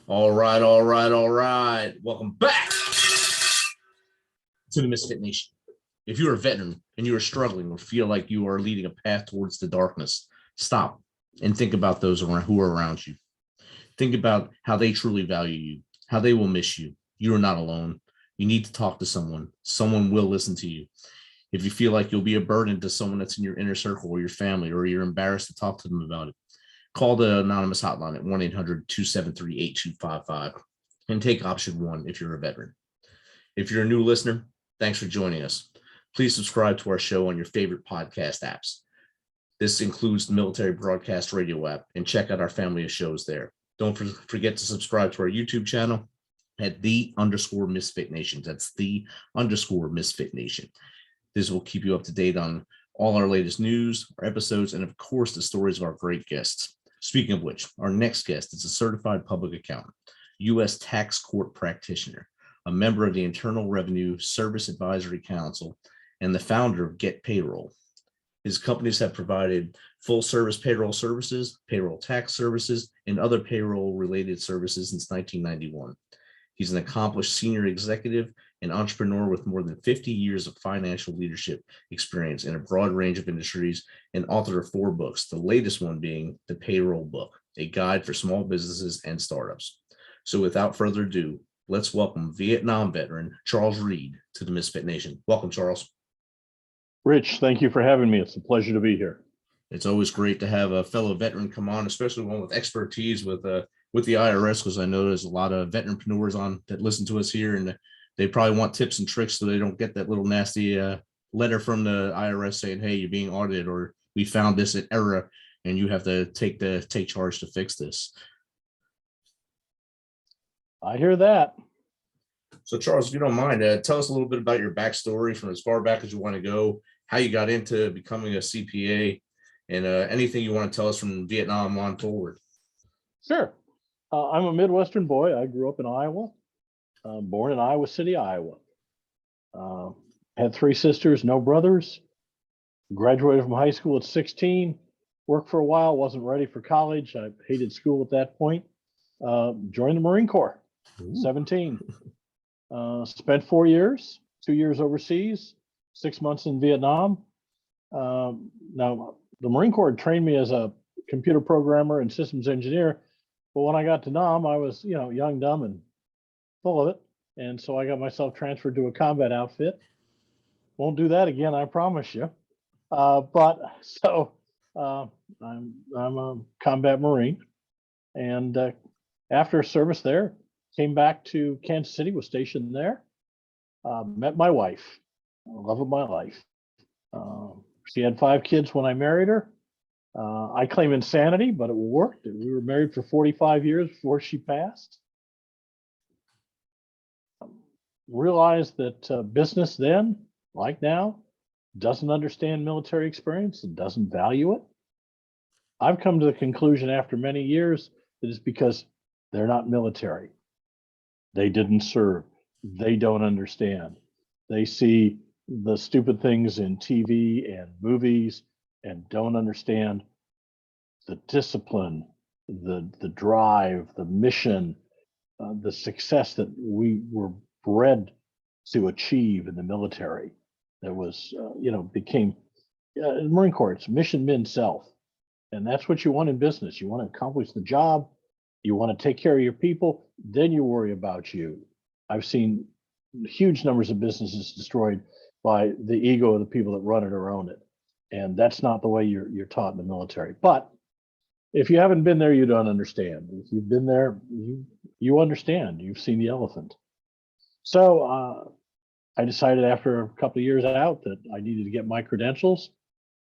All right, all right, all right. Welcome back to the Misfit Nation. If you're a veteran and you are struggling or feel like you are leading a path towards the darkness, stop and think about those who are around you. Think about how they truly value you, how they will miss you. You are not alone. You need to talk to someone. Someone will listen to you. If you feel like you'll be a burden to someone that's in your inner circle or your family, or you're embarrassed to talk to them about it, call the anonymous hotline at 1-800-273-8255 and take option one if you're a veteran. If you're a new listener, thanks for joining us. Please subscribe to our show on your favorite podcast apps. This includes the Military Broadcast Radio app, and check out our family of shows there. Don't forget to subscribe to our YouTube channel at _Misfit Nation. That's _Misfit Nation. This will keep you up to date on all our latest news, our episodes, and of course, the stories of our great guests. Speaking of which, our next guest is a certified public accountant, U.S. Tax Court Practitioner, a member of the Internal Revenue Service Advisory Council, and the founder of GetPayroll. His companies have provided full-service payroll services, payroll tax services, and other payroll-related services since 1991. He's an accomplished senior executive and entrepreneur with more than 50 years of financial leadership experience in a broad range of industries, and author of 4 books, the latest one being the Payroll Book, a guide for small businesses and startups. So without further ado, let's welcome Vietnam veteran Charles Reed to the Misfit Nation. Welcome, Charles. Rich, thank you for having me. It's a pleasure to be here. It's always great to have a fellow veteran come on, especially one with expertise with the IRS, because I know there's a lot of veteranpreneurs on that listen to us here, and they probably want tips and tricks so they don't get that little nasty letter from the IRS saying, "Hey, you're being audited," or "We found this error, and you have to take charge to fix this." I hear that. So, Charles, if you don't mind, tell us a little bit about your backstory from as far back as you want to go, how you got into becoming a CPA, and anything you want to tell us from Vietnam on forward. Sure. I'm a Midwestern boy. I grew up in Iowa, born in Iowa City, Iowa. Had 3 sisters, no brothers. Graduated from high school at 16. Worked for a while, wasn't ready for college. I hated school at that point. Joined the Marine Corps, 17. Spent 4 years, 2 years overseas, 6 months in Vietnam. Now, the Marine Corps trained me as a computer programmer and systems engineer. But when I got to Nam, I was, young, dumb, and full of it. And so I got myself transferred to a combat outfit. Won't do that again, I promise you. I'm a combat Marine. And after service there, came back to Kansas City, was stationed there. Met my wife, love of my life. She had 5 kids when I married her. I claim insanity, but it worked. We were married for 45 years before she passed. Realized that business then, like now, doesn't understand military experience and doesn't value it. I've come to the conclusion after many years that it's because they're not military. They didn't serve. They don't understand. They see the stupid things in TV and movies and don't understand the discipline, the drive, the mission, the success that we were bred to achieve in the military. That was, became Marine Corps. It's mission, min, self, and that's what you want in business. You want to accomplish the job. You want to take care of your people. Then you worry about you. I've seen huge numbers of businesses destroyed by the ego of the people that run it or own it. And that's not the way you're taught in the military. But if you haven't been there, you don't understand. If you've been there, you understand. You've seen the elephant. So I decided after a couple of years out that I needed to get my credentials.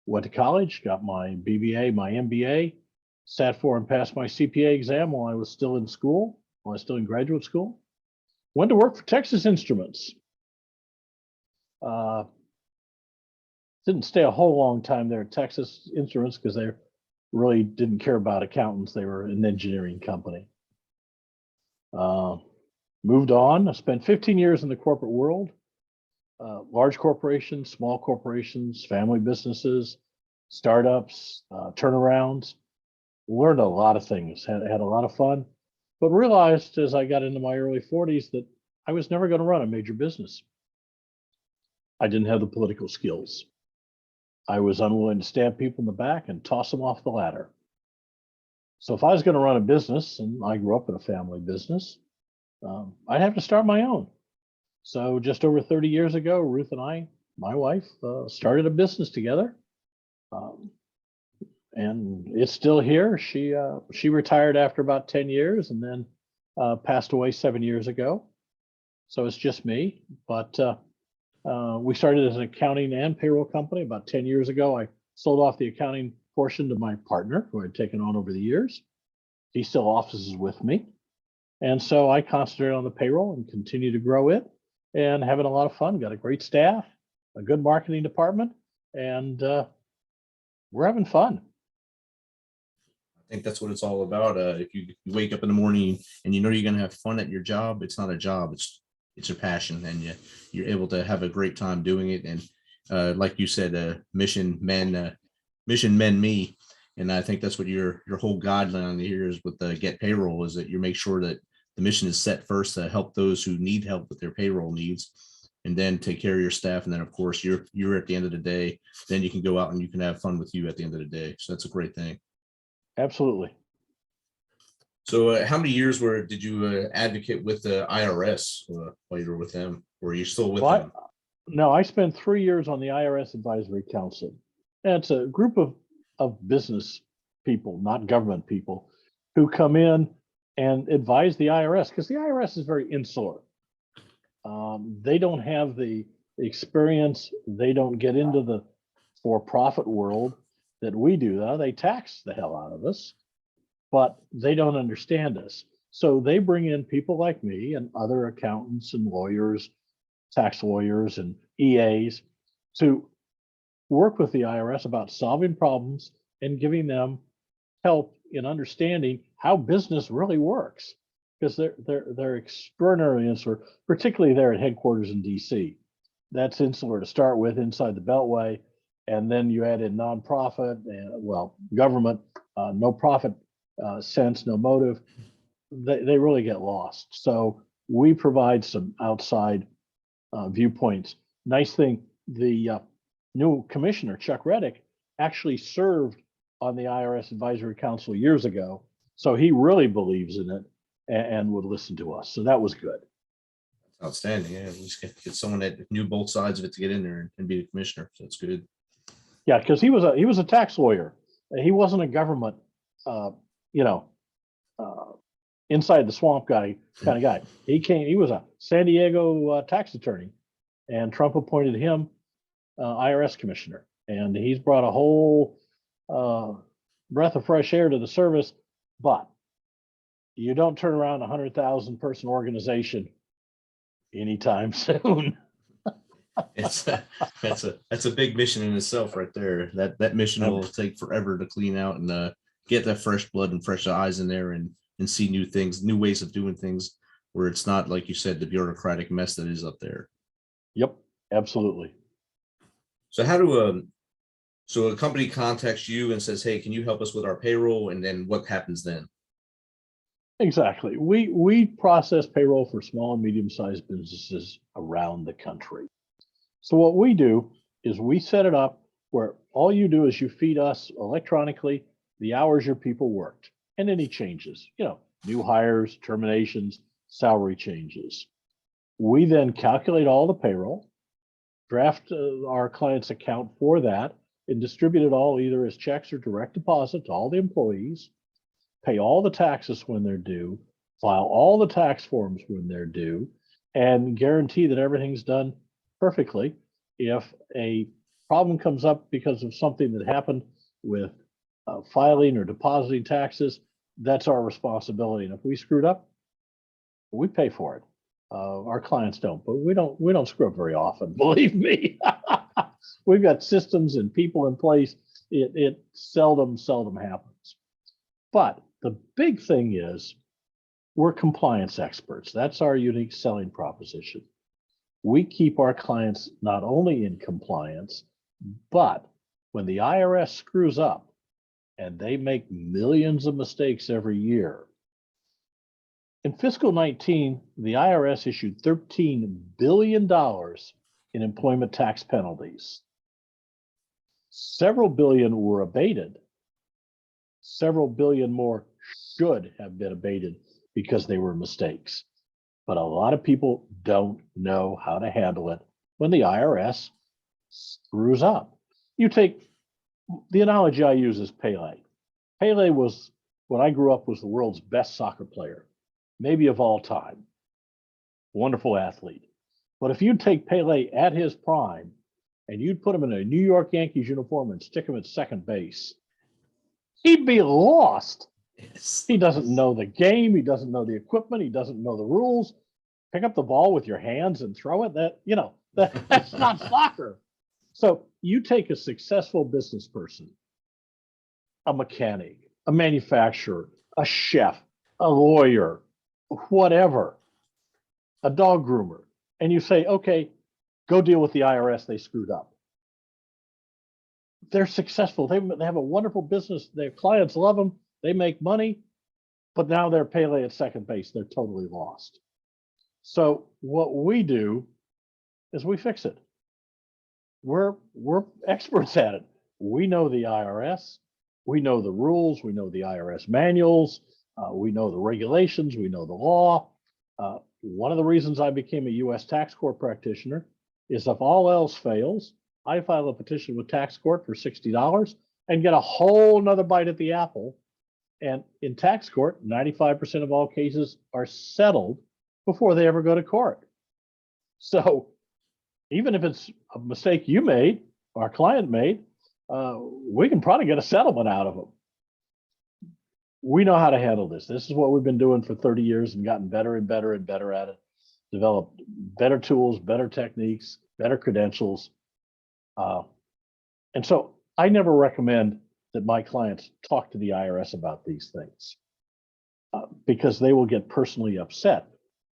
Went to college, got my BBA, my MBA, sat for and passed my CPA exam while I was still in school, while I was still in graduate school. Went to work for Texas Instruments. Didn't stay a whole long time there at Texas Instruments because they really didn't care about accountants. They were an engineering company. Moved on. I spent 15 years in the corporate world, large corporations, small corporations, family businesses, startups, turnarounds. Learned a lot of things, had a lot of fun. but realized as I got into my early 40s that I was never going to run a major business. I didn't have the political skills. I was unwilling to stab people in the back and toss them off the ladder. So if I was going to run a business, and I grew up in a family business, I'd have to start my own. So just over 30 years ago, Ruth and I, my wife, started a business together. And it's still here. She retired after about 10 years and then passed away 7 years ago. So it's just me. But we started as an accounting and payroll company about 10 years ago. I sold off the accounting portion to my partner, who I'd taken on over the years. He still offices with me. And so I concentrate on the payroll and continue to grow it and having a lot of fun. Got a great staff, a good marketing department, and we're having fun. I think that's what it's all about. If you wake up in the morning and you know you're going to have fun at your job, it's not a job, it's your passion, and you're able to have a great time doing it. And like you said, mission men me. And I think that's what your whole guideline here is with the Get Payroll, is that you make sure that the mission is set first to help those who need help with their payroll needs, and then take care of your staff. And then of course you're at the end of the day, then you can go out and you can have fun with you at the end of the day. So that's a great thing. Absolutely. So how many years did you advocate with the IRS while you were with them, or are you still with them? No, I spent 3 years on the IRS Advisory Council. And it's a group of business people, not government people, who come in and advise the IRS, because the IRS is very insular. They don't have the experience. They don't get into the for-profit world that we do. Though they tax the hell out of us, but they don't understand us. So they bring in people like me and other accountants and lawyers, tax lawyers and EAs to work with the IRS about solving problems and giving them help in understanding how business really works, because they're extraordinarily insular, particularly there at headquarters in DC. That's insular to start with, inside the Beltway, and then you add in nonprofit and government, no profit sense, no motive. They really get lost. So we provide some outside viewpoints. Nice thing, the new commissioner, Chuck Reddick, actually served on the IRS Advisory Council years ago. So he really believes in it and would listen to us. So that was good. That's outstanding. Yeah, just get someone that knew both sides of it to get in there and be the commissioner. So that's good. Yeah, because he was a tax lawyer. He wasn't a government, inside the swamp guy kind of guy. He was a San Diego tax attorney, and Trump appointed him IRS commissioner. And he's brought a whole breath of fresh air to the service. But you don't turn around a 100,000 person organization anytime soon. That's a big mission in itself right there. That mission will take forever to clean out and get that fresh blood and fresh eyes in there and see new things, new ways of doing things, where it's not, like you said, the bureaucratic mess that is up there. Yep, absolutely. So so a company contacts you and says, hey, can you help us with our payroll? And then what happens then? Exactly. We process payroll for small and medium-sized businesses around the country. So what we do is we set it up where all you do is you feed us electronically the hours your people worked and any changes, new hires, terminations, salary changes. We then calculate all the payroll, draft our client's account for that, and distribute it all either as checks or direct deposit to all the employees, pay all the taxes when they're due, file all the tax forms when they're due, and guarantee that everything's done perfectly. If a problem comes up because of something that happened with filing or depositing taxes, that's our responsibility. And if we screwed up, we pay for it. Our clients don't, but we don't screw up very often, believe me. We've got systems and people in place. It seldom happens. But the big thing is we're compliance experts. That's our unique selling proposition. We keep our clients not only in compliance, but when the IRS screws up, and they make millions of mistakes every year, In fiscal 19, the IRS issued $13 billion in employment tax penalties. Several billion were abated. Several billion more should have been abated because they were mistakes. But a lot of people don't know how to handle it when the IRS screws up. You take the analogy I use is Pele. Pele was, when I grew up, was the world's best soccer player, maybe of all time. Wonderful athlete. But if you take Pele at his prime and you'd put him in a New York Yankees uniform and stick him at second base, he'd be lost. Yes. He doesn't know the game. He doesn't know the equipment. He doesn't know the rules. Pick up the ball with your hands and throw it. That's not soccer. So you take a successful business person, a mechanic, a manufacturer, a chef, a lawyer, whatever, a dog groomer, and you say, okay, go deal with the IRS. They screwed up. They're successful. They have a wonderful business. Their clients love them. They make money, but now they're Pele at second base. They're totally lost. So what we do is we fix it. We're experts at it. We know the IRS. We know the rules. We know the IRS manuals. We know the regulations. We know the law. One of the reasons I became a U.S. tax court practitioner is if all else fails, I file a petition with tax court for $60 and get a whole nother bite at the apple. And in tax court, 95% of all cases are settled before they ever go to court. So even if it's a mistake you made, our client made, we can probably get a settlement out of them. We know how to handle this. This is what we've been doing for 30 years and gotten better and better and better at it. Developed better tools, better techniques, better credentials. And so I never recommend that my clients talk to the IRS about these things because they will get personally upset.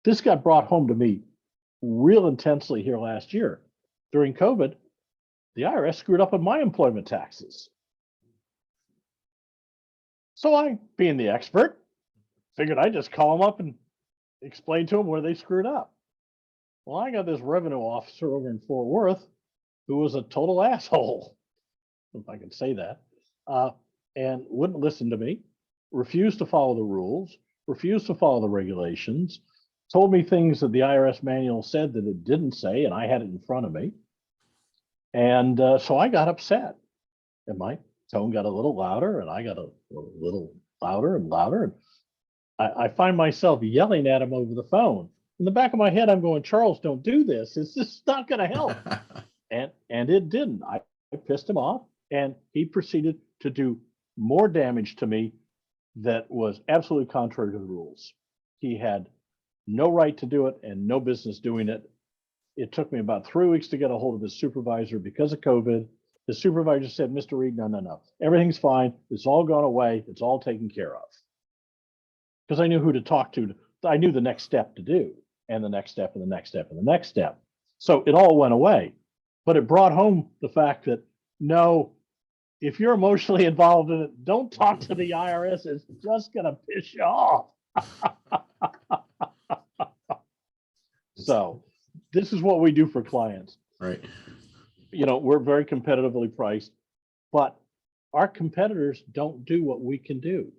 This got brought home to me real intensely here last year. During COVID, the IRS screwed up on my employment taxes. So I, being the expert, figured I'd just call them up and explain to them where they screwed up. Well, I got this revenue officer over in Fort Worth who was a total asshole, if I can say that, and wouldn't listen to me, refused to follow the rules, refused to follow the regulations, told me things that the IRS manual said that it didn't say, and I had it in front of me. And so I got upset, and my tone got a little louder, and I got a little louder and louder. And I find myself yelling at him over the phone. In the back of my head, I'm going, Charles, don't do this. It's just not going to help. And it didn't. I pissed him off, and he proceeded to do more damage to me that was absolutely contrary to the rules. He had no right to do it and no business doing it. It took me about 3 weeks to get a hold of his supervisor because of COVID. The supervisor said, Mr. Reed, no. Everything's fine. It's all gone away. It's all taken care of. Because I knew who to talk to. I knew the next step to do, and the next step, and the next step, and the next step. So it all went away. But it brought home the fact that, no, if you're emotionally involved in it, don't talk to the IRS. It's just going to piss you off. So this is what we do for clients. Right. You know, we're very competitively priced, but our competitors don't do what we can do.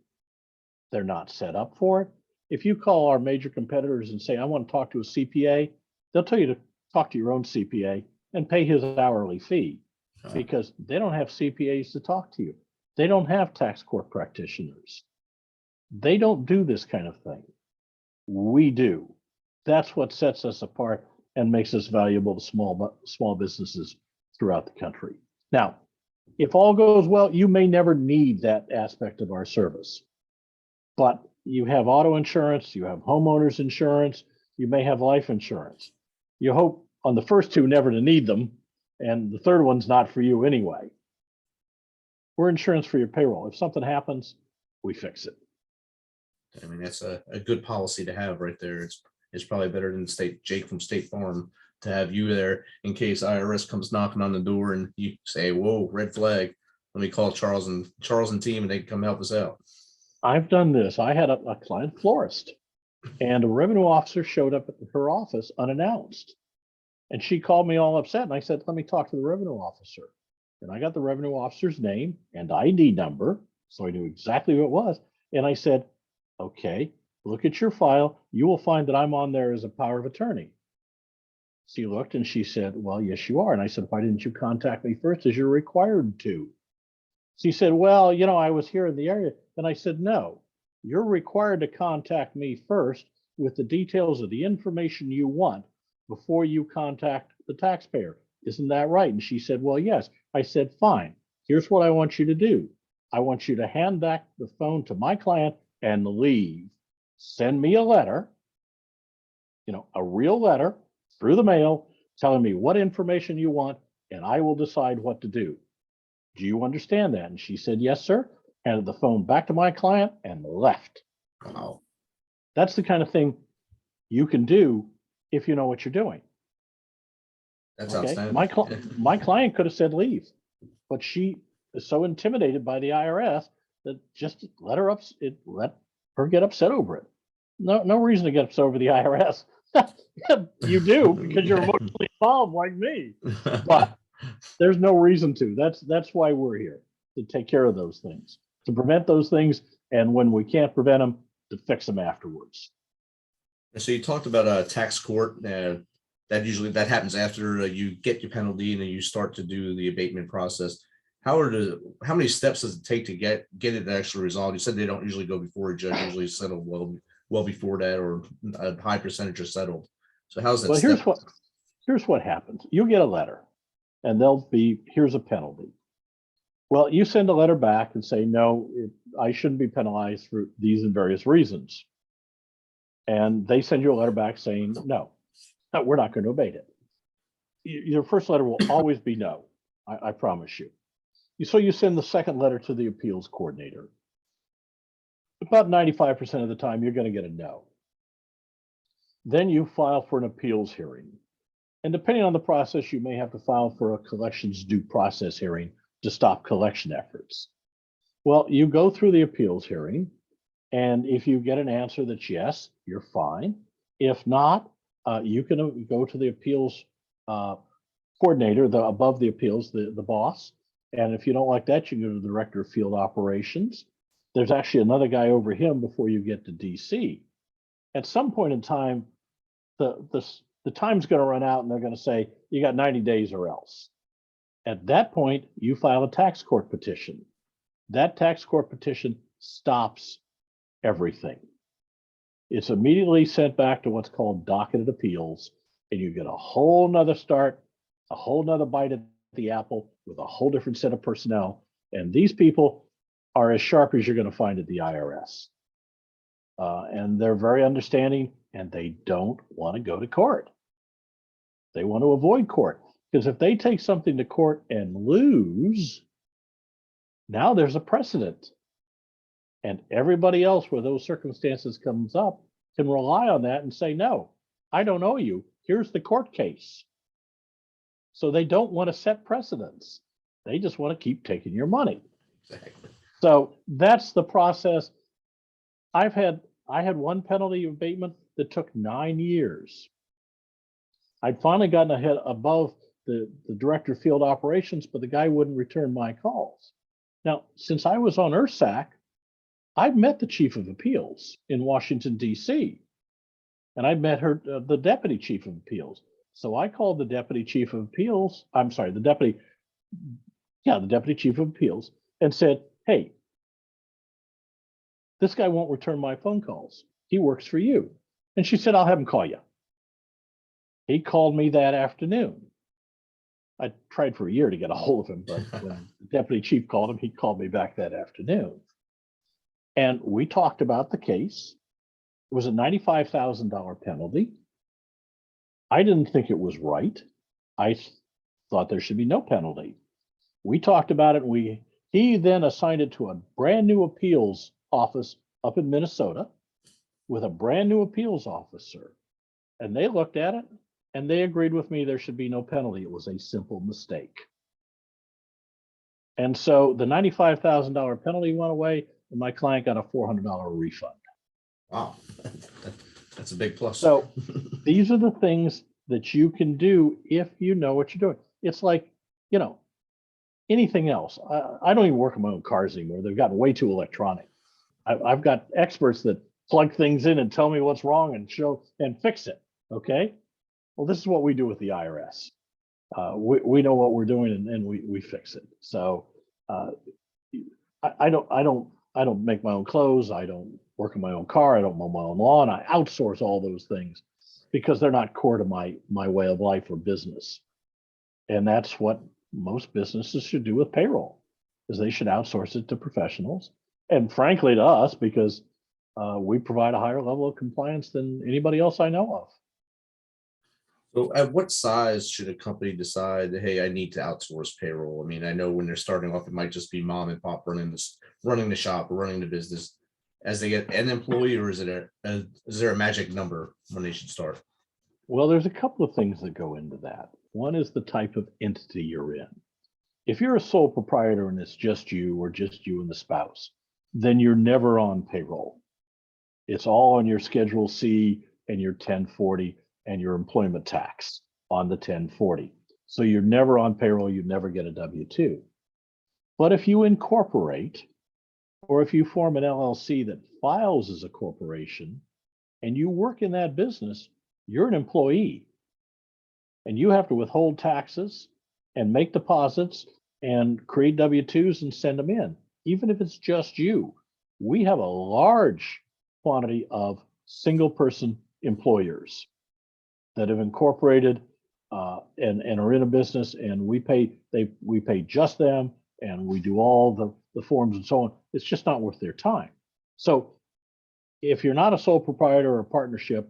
They're not set up for it. If you call our major competitors and say, I want to talk to a CPA, they'll tell you to talk to your own CPA and pay his hourly fee because they don't have CPAs to talk to you. They don't have tax court practitioners. They don't do this kind of thing. We do. That's what sets us apart and makes us valuable to small businesses throughout the country. Now, if all goes well, you may never need that aspect of our service, but you have auto insurance, you have homeowners insurance, you may have life insurance. You hope on the first two never to need them, and the third one's not for you anyway. We're insurance for your payroll. If something happens, we fix it. I mean, that's a good policy to have right there. It's probably better than Jake from State Farm to have you there in case IRS comes knocking on the door and you say, whoa, red flag. Let me call Charles and team and they can come help us out. I've done this. I had a client florist. And a revenue officer showed up at her office unannounced. And she called me all upset. And I said, let me talk to the revenue officer. And I got the revenue officer's name and ID number. So I knew exactly who it was. And I said, okay, look at your file. You will find that I'm on there as a power of attorney. She looked and she said, well, yes, you are. And I said, why didn't you contact me first as you're required to? She said, well, you know, I was here in the area. And I said, no, you're required to contact me first with the details of the information you want before you contact the taxpayer. Isn't that right? And she said, well, yes. I said, fine. Here's what I want you to do. I want you to hand back the phone to my client and leave. Send me a letter, you know, a real letter through the mail telling me what information you want, and I will decide what to do. Do you understand that? And she said, yes, sir. Handed the phone back to my client and left. Wow. That's the kind of thing you can do if you know what you're doing. That's Okay. outstanding. My client could have said leave, but she is so intimidated by the IRS that just let her get upset over it. No reason to get upset over the IRS. You do because you're emotionally involved like me, but there's no reason to. That's why we're here, to take care of those things, to prevent those things, and when we can't prevent them, to fix them afterwards. So you talked about a tax court. That happens after you get your penalty and then you start to do the abatement process. How many steps does it take to get it actually resolved? You said they don't usually go before a judge, usually settled well before that, or a high percentage are settled. So how's that? Well, here's what happens. You get a letter and here's a penalty. Well, you send a letter back and say, no, I shouldn't be penalized for these and various reasons. And they send you a letter back saying, no, we're not going to abate it. Your first letter will always be no, I promise you. So you send the second letter to the appeals coordinator. About 95% of the time, you're going to get a no. Then you file for an appeals hearing. And depending on the process, you may have to file for a collections due process hearing to stop collection efforts. Well, you go through the appeals hearing, and if you get an answer that's yes, you're fine. If not, you can go to the appeals coordinator, above the appeals, the boss. And if you don't like that, you can go to the director of field operations. There's actually another guy over him before you get to DC. At some point in time, the time's going to run out and they're going to say, you got 90 days or else. At that point, you file a tax court petition. That tax court petition stops everything. It's immediately sent back to what's called docketed appeals, and you get a whole nother start, a whole nother bite at the apple with a whole different set of personnel. And these people are as sharp as you're going to find at the IRS. And they're very understanding, and they don't want to go to court. They want to avoid court, because if they take something to court and lose, now there's a precedent. And everybody else where those circumstances comes up can rely on that and say, no, I don't owe you. Here's the court case. So they don't want to set precedents. They just want to keep taking your money. Exactly. So that's the process. I had one penalty abatement that took 9 years. I'd finally gotten ahead above the director of field operations, but the guy wouldn't return my calls. Now, since I was on IRSAC, I've met the chief of appeals in Washington, D.C., and I met the deputy chief of appeals. So I called the deputy chief of appeals. I'm sorry, the deputy chief of appeals, and said, hey, this guy won't return my phone calls. He works for you. And she said, I'll have him call you. He called me that afternoon. I tried for a year to get a hold of him, but when the deputy chief called him, he called me back that afternoon. And we talked about the case. It was a $95,000 penalty. I didn't think it was right. I thought there should be no penalty. We talked about it. He then assigned it to a brand new appeals office up in Minnesota with a brand new appeals officer. And they looked at it and they agreed with me there should be no penalty. It was a simple mistake. And so the $95,000 penalty went away and my client got a $400 refund. Wow. That's a big plus. So these are the things that you can do if you know what you're doing. It's like, you know, anything else. I don't even work on my own cars anymore. They've gotten way too electronic. I've got experts that plug things in and tell me what's wrong and show and fix it. Okay. Well, this is what we do with the IRS. We know what we're doing and we fix it. So I don't make my own clothes. I don't work on my own car. I don't mow my own lawn. I outsource all those things because they're not core to my way of life or business. And that's what most businesses should do with payroll, is they should outsource it to professionals, and frankly to us, because we provide a higher level of compliance than anybody else I know of. So at what size should a company decide, hey, I need to outsource payroll? I mean, I know when they're starting off, it might just be mom and pop running the shop or running the business. As they get an employee, or is there a magic number when they should start? Well, there's a couple of things that go into that. One is the type of entity you're in. If you're a sole proprietor and it's just you or just you and the spouse, then you're never on payroll. It's all on your Schedule C and your 1040 and your employment tax on the 1040. So you're never on payroll, you never get a W-2. But if you incorporate, or if you form an LLC that files as a corporation and you work in that business, you're an employee. And you have to withhold taxes and make deposits and create W-2s and send them in, even if it's just you. We have a large quantity of single person employers that have incorporated and are in a business, and we pay just them, and we do all the forms and so on. It's just not worth their time. So if you're not a sole proprietor or a partnership,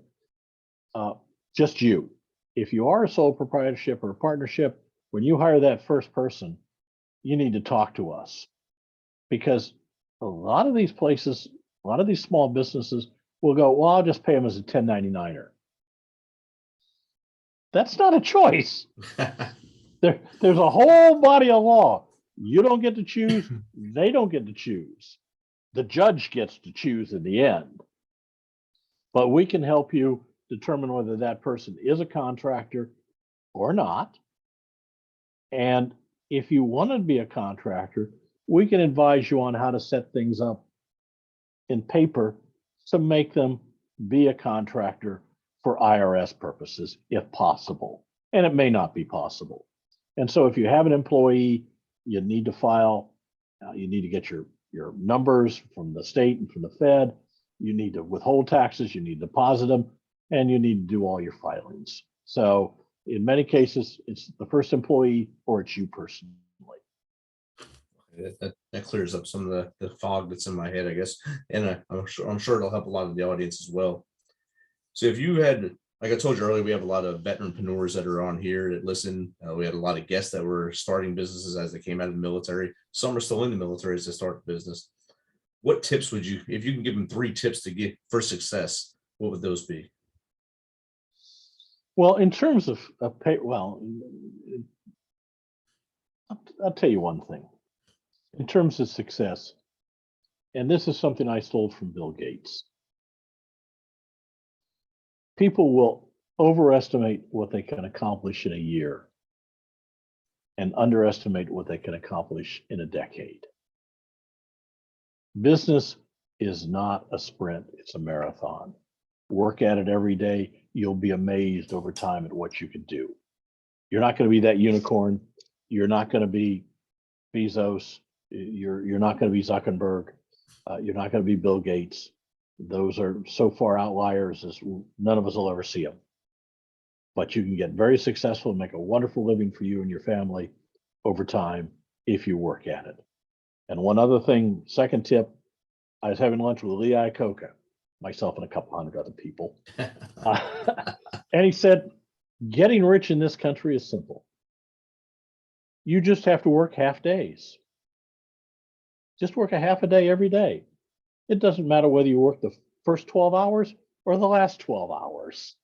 just you. If you are a sole proprietorship or a partnership, when you hire that first person, you need to talk to us, because a lot of these places, a lot of these small businesses will go, well, I'll just pay them as a 1099er. That's not a choice. There's a whole body of law. You don't get to choose. They don't get to choose. The judge gets to choose in the end. But we can help you determine whether that person is a contractor or not. And if you want to be a contractor, we can advise you on how to set things up in paper to make them be a contractor for IRS purposes, if possible. And it may not be possible. And so if you have an employee, you need to file, you need to get your numbers from the state and from the Fed. You need to withhold taxes, you need to deposit them, and you need to do all your filings. So in many cases, it's the first employee or it's you personally. That clears up some of the fog that's in my head, I guess. And I'm sure it'll help a lot of the audience as well. So if you had, like I told you earlier, we have a lot of veteranpreneurs that are on here that listen. We had a lot of guests that were starting businesses as they came out of the military. Some are still in the military as they start the business. What tips would you, if you can give them 3 tips to get for success, what would those be? Well, in terms of pay, well, I'll tell you one thing. In terms of success, and this is something I stole from Bill Gates, people will overestimate what they can accomplish in a year and underestimate what they can accomplish in a decade. Business is not a sprint, it's a marathon. Work at it every day. You'll be amazed over time at what you can do. You're not going to be that unicorn. You're not going to be Bezos. You're not going to be Zuckerberg. You're not going to be Bill Gates. Those are so far outliers as none of us will ever see them. But you can get very successful and make a wonderful living for you and your family over time if you work at it. And one other thing, second tip, I was having lunch with Lee Iacocca, myself and a couple hundred other people. And he said, getting rich in this country is simple. You just have to work half days. Just work a half a day every day. It doesn't matter whether you work the first 12 hours or the last 12 hours.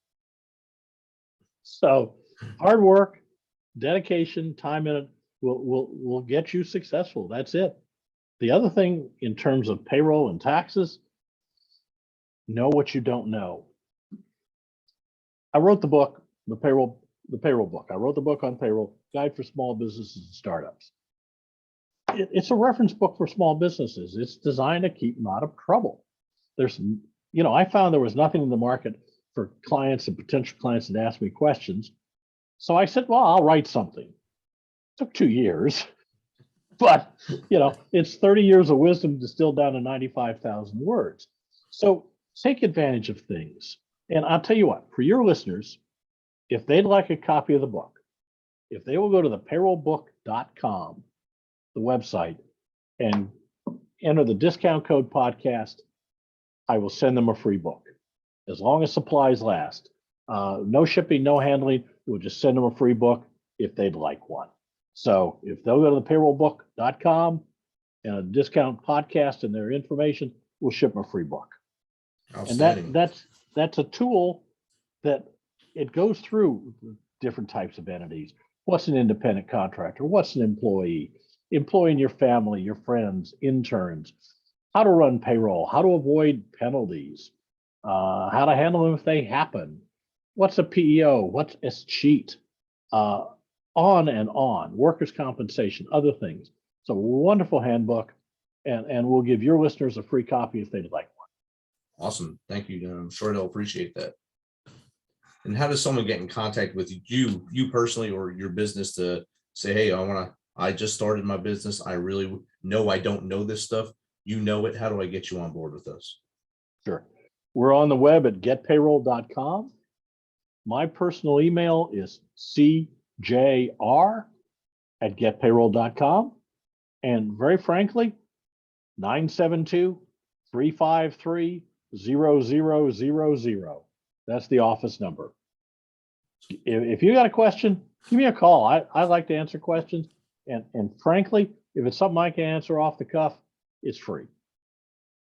So hard work, dedication, time in it will get you successful. That's it. The other thing in terms of payroll and taxes, know what you don't know. I wrote the book, the payroll book. I wrote the book on payroll, Guide for Small Businesses and Startups. It's a reference book for small businesses. It's designed to keep them out of trouble. I found there was nothing in the market for clients and potential clients that asked me questions. So I said, well, I'll write something. It took 2 years, but it's 30 years of wisdom distilled down to 95,000 words. So take advantage of things. And I'll tell you what, for your listeners, if they'd like a copy of the book, if they will go to the payrollbook.com, the website, and enter the discount code podcast, I will send them a free book as long as supplies last. No shipping, no handling. We'll just send them a free book if they'd like one. So if they'll go to the payrollbook.com and a discount podcast and their information, we'll ship them a free book. And that's a tool that it goes through different types of entities. What's an independent contractor? What's an employee? Employing your family, your friends, interns, how to run payroll, how to avoid penalties, how to handle them if they happen. What's a PEO? What's a cheat? On and on. Workers' compensation, other things. It's a wonderful handbook, and we'll give your listeners a free copy if they'd like one. Awesome. Thank you. I'm sure they'll appreciate that. And how does someone get in contact with you personally, or your business to say, hey, I just started my business. I really know I don't know this stuff. You know it. How do I get you on board with us? Sure. We're on the web at getpayroll.com. My personal email is cjr@getpayroll.com. And very frankly, 972-353-0000. That's the office number. If you got a question, give me a call. I like to answer questions. And frankly, if it's something I can answer off the cuff, it's free.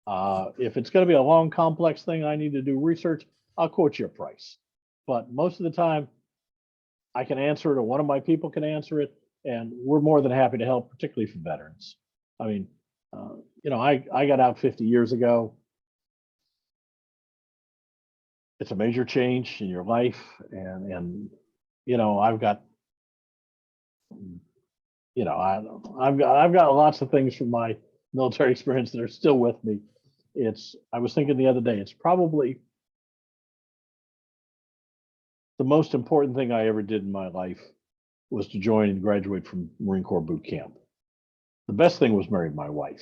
If it's going to be a long, complex thing I need to do research, I'll quote you a price. But most of the time, I can answer it, or one of my people can answer it, and we're more than happy to help, particularly for veterans. I mean, I got out 50 years ago. It's a major change in your life, and I've got lots of things from my military experience that are still with me. I was thinking the other day, it's probably the most important thing I ever did in my life was to join and graduate from Marine Corps boot camp. The best thing was marrying my wife.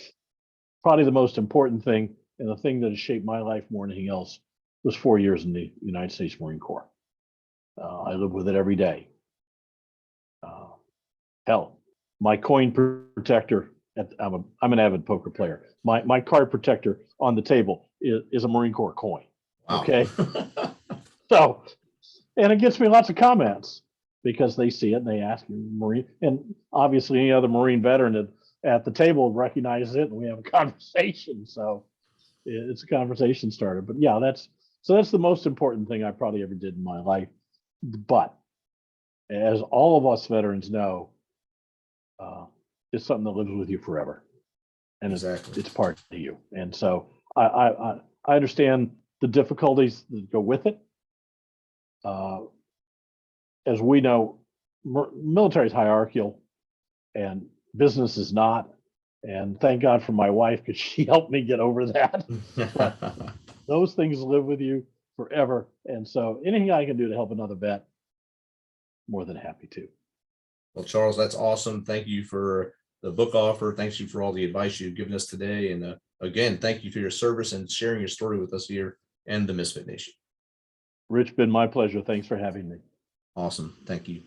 Probably the most important thing, and the thing that has shaped my life more than anything else, was 4 years in the United States Marine Corps. I live with it every day. Hell, my coin protector, I'm an avid poker player. My card protector on the table is a Marine Corps coin. Wow. Okay. So, and it gets me lots of comments because they see it and they ask me, Marine, and obviously any other Marine veteran at the table recognizes it, and we have a conversation. So it's a conversation starter. But yeah, that's the most important thing I probably ever did in my life. But as all of us veterans know, it's something that lives with you forever, and exactly. it's part of you. And so I understand the difficulties that go with it. As we know, military is hierarchical, and business is not. And thank God for my wife, because she helped me get over that. But those things live with you forever. And so anything I can do to help another vet, more than happy to. Well, Charles, that's awesome. Thank you for the book offer. Thank you for all the advice you've given us today. And again, thank you for your service and sharing your story with us here and the Misfit Nation. Rich, been my pleasure. Thanks for having me. Awesome. Thank you.